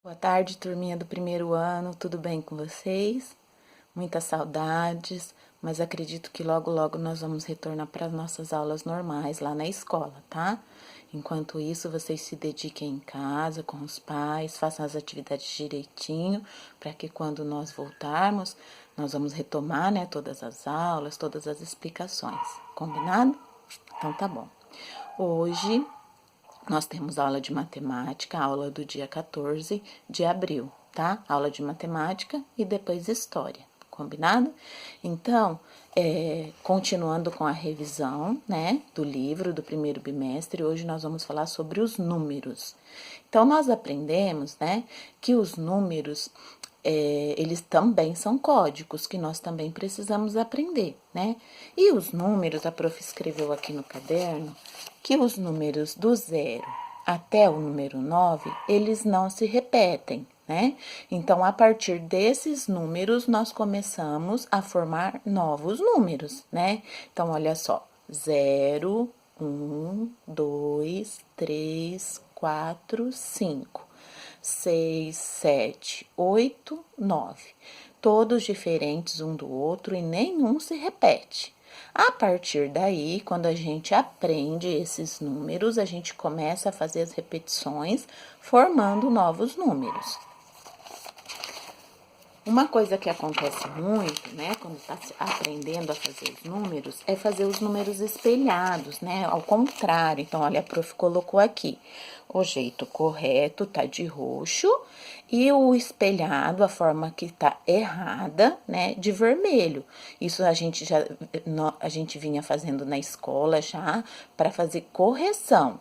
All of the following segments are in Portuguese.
Boa tarde, turminha do primeiro ano, tudo bem com vocês? Muitas saudades, mas acredito que logo logo nós vamos retornar para as nossas aulas normais lá na escola, tá? Enquanto isso, vocês se dediquem em casa com os pais, façam as atividades direitinho, para que quando nós voltarmos, nós vamos retomar, né, todas as aulas, todas as explicações, combinado? Então tá bom. Hoje nós temos aula de matemática, aula do dia 14 de abril, tá? Aula de matemática e depois história, combinado? Então, continuando com a revisão, né, do livro do primeiro bimestre, hoje nós vamos falar sobre os números. Então, nós aprendemos, né, que os números eles também são códigos que nós também precisamos aprender, né? E os números, a prof escreveu aqui no caderno, que os números do 0 até o número 9, eles não se repetem, né? Então, a partir desses números, nós começamos a formar novos números, né? Então, olha só, 0, 1, 2, 3, 4, 5. 6, 7, 8, 9. Todos diferentes um do outro e nenhum se repete. A partir daí, quando a gente aprende esses números, a gente começa a fazer as repetições, formando novos números. Uma coisa que acontece muito, né, quando está aprendendo a fazer os números, é fazer os números espelhados, né, ao contrário. Então, olha, a prof colocou aqui, o jeito correto tá de roxo e o espelhado, a forma que tá errada, né, de vermelho. Isso a gente vinha fazendo na escola já para fazer correção.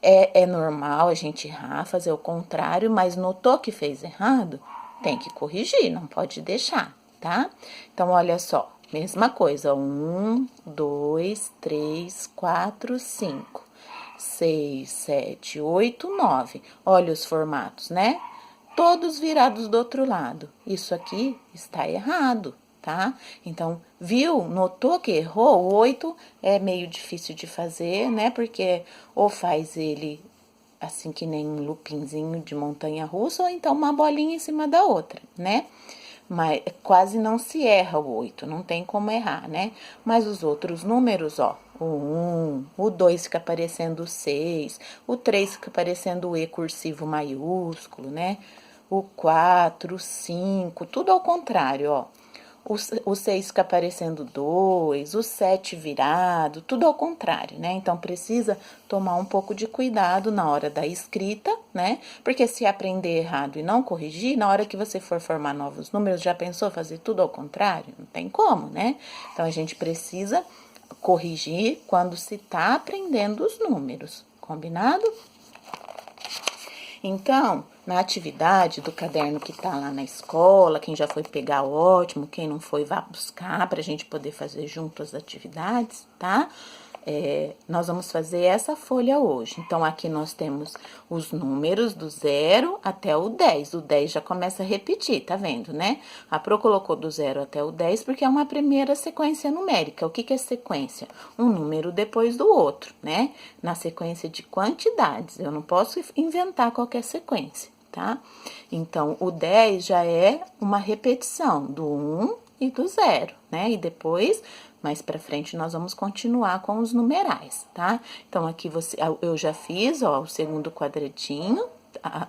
É normal a gente errar, fazer o contrário, mas notou que fez errado? Tem que corrigir, não pode deixar, tá? Então, olha só, mesma coisa, 1, 2, 3, 4, 5, 6, 7, 8, 9. Olha os formatos, né? Todos virados do outro lado. Isso aqui está errado, tá? Então, viu? Notou que errou? O 8 é meio difícil de fazer, né? Porque ou faz ele assim que nem um lupinzinho de montanha-russa, ou então uma bolinha em cima da outra, né? Mas quase não se erra o 8, não tem como errar, né? Mas os outros números, ó, o 1, o 2 fica parecendo o 6, o 3 fica parecendo o E cursivo maiúsculo, né? O 4, o 5, tudo ao contrário, ó. O 6 fica parecendo 2, o 7 virado, tudo ao contrário, né? Então, precisa tomar um pouco de cuidado na hora da escrita, né? Porque se aprender errado e não corrigir, na hora que você for formar novos números, já pensou fazer tudo ao contrário? Não tem como, né? Então, a gente precisa corrigir quando se está aprendendo os números, combinado? Então, na atividade do caderno que tá lá na escola, quem já foi pegar, ótimo, quem não foi, vá buscar para a gente poder fazer junto as atividades, tá? Nós vamos fazer essa folha hoje. Então, aqui nós temos os números do 0 até o 10. O 10 já começa a repetir, tá vendo, né? A Pro colocou do 0 até o 10 porque é uma primeira sequência numérica. O que é sequência? Um número depois do outro, né? Na sequência de quantidades. Eu não posso inventar qualquer sequência, tá? Então, o 10 já é uma repetição do 1 e do 0, né? E depois, mais pra frente, nós vamos continuar com os numerais, tá? Então, aqui eu já fiz, ó, o segundo quadradinho,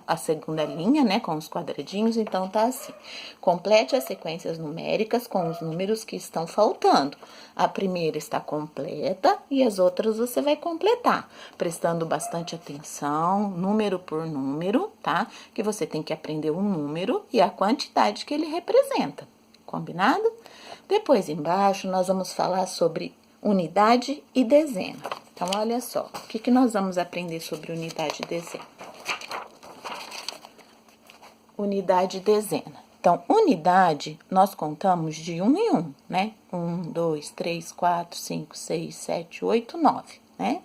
a segunda linha, né, com os quadradinhos, então tá assim. Complete as sequências numéricas com os números que estão faltando. A primeira está completa e as outras você vai completar, prestando bastante atenção, número por número, tá? Que você tem que aprender o número e a quantidade que ele representa, combinado? Depois, embaixo, nós vamos falar sobre unidade e dezena. Então, olha só, o que nós vamos aprender sobre unidade e dezena? Unidade e dezena. Então, unidade, nós contamos de 1 em 1, né? 1, 2, 3, 4, 5, 6, 7, 8, 9, né?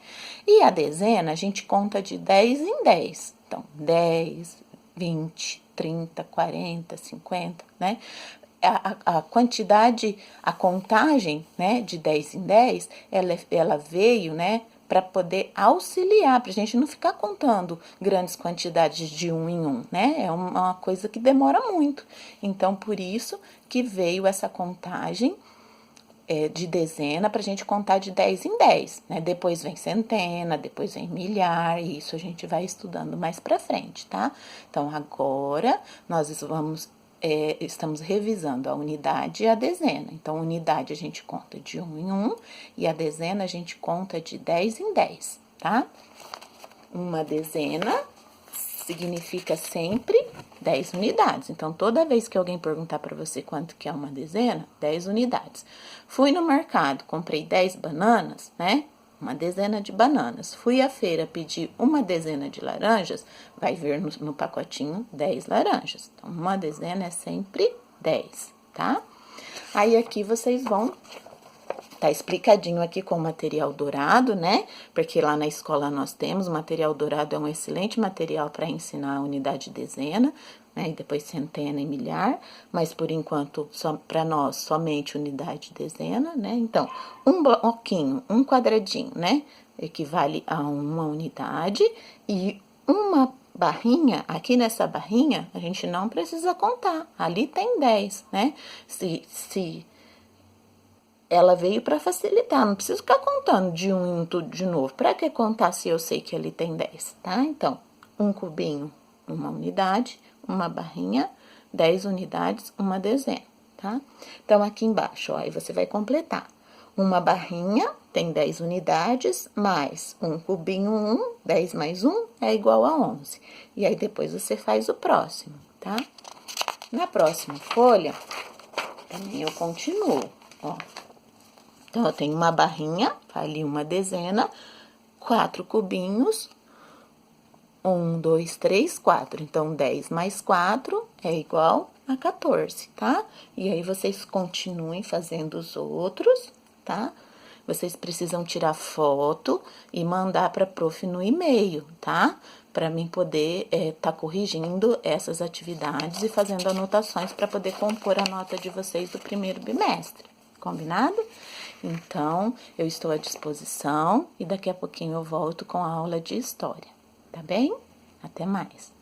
E a dezena, a gente conta de 10 em 10. Então, 10, 20, 30, 40, 50, né? A quantidade, a contagem, né, de 10 em 10, ela veio, né, para poder auxiliar, para a gente não ficar contando grandes quantidades de um em um, né? É uma coisa que demora muito. Então, por isso que veio essa contagem de dezena para a gente contar de 10 em 10, né? Depois vem centena, depois vem milhar, e isso a gente vai estudando mais para frente, tá? Então, agora nós estamos revisando a unidade e a dezena. Então, unidade a gente conta de 1 em 1 e a dezena a gente conta de 10 em 10, tá? Uma dezena significa sempre 10 unidades. Então, toda vez que alguém perguntar para você quanto que é uma dezena, 10 unidades. Fui no mercado, comprei 10 bananas, né? Uma dezena de bananas. Fui à feira pedir uma dezena de laranjas, vai vir no pacotinho 10 laranjas. Então, uma dezena é sempre 10, tá? Aí, aqui vocês vão... Tá explicadinho aqui com material dourado, né? Porque lá na escola nós temos, o material dourado é um excelente material para ensinar a unidade de dezena, né? E depois centena e milhar, mas por enquanto, para nós, somente unidade de dezena, né? Então, um bloquinho, um quadradinho, né? Equivale a uma unidade e uma barrinha, aqui nessa barrinha, a gente não precisa contar, ali tem 10, né? Se ela veio para facilitar, não preciso ficar contando de um em tudo de novo. Para que contar se eu sei que ali tem 10, tá? Então, um cubinho, uma unidade, uma barrinha, 10 unidades, uma dezena, tá? Então, aqui embaixo, ó, aí você vai completar. Uma barrinha tem 10 unidades, mais um cubinho, 10 mais 1 é igual a 11. E aí, depois você faz o próximo, tá? Na próxima folha, também eu continuo, ó. Então, eu tenho uma barrinha, ali uma dezena, 4 cubinhos, 1, 2, 3, 4. Então, 10 mais 4 é igual a 14, tá? E aí, vocês continuem fazendo os outros, tá? Vocês precisam tirar foto e mandar para a prof no e-mail, tá? Para mim poder tá corrigindo essas atividades e fazendo anotações para poder compor a nota de vocês do primeiro bimestre. Combinado? Então, eu estou à disposição e daqui a pouquinho eu volto com a aula de história, tá bem? Até mais!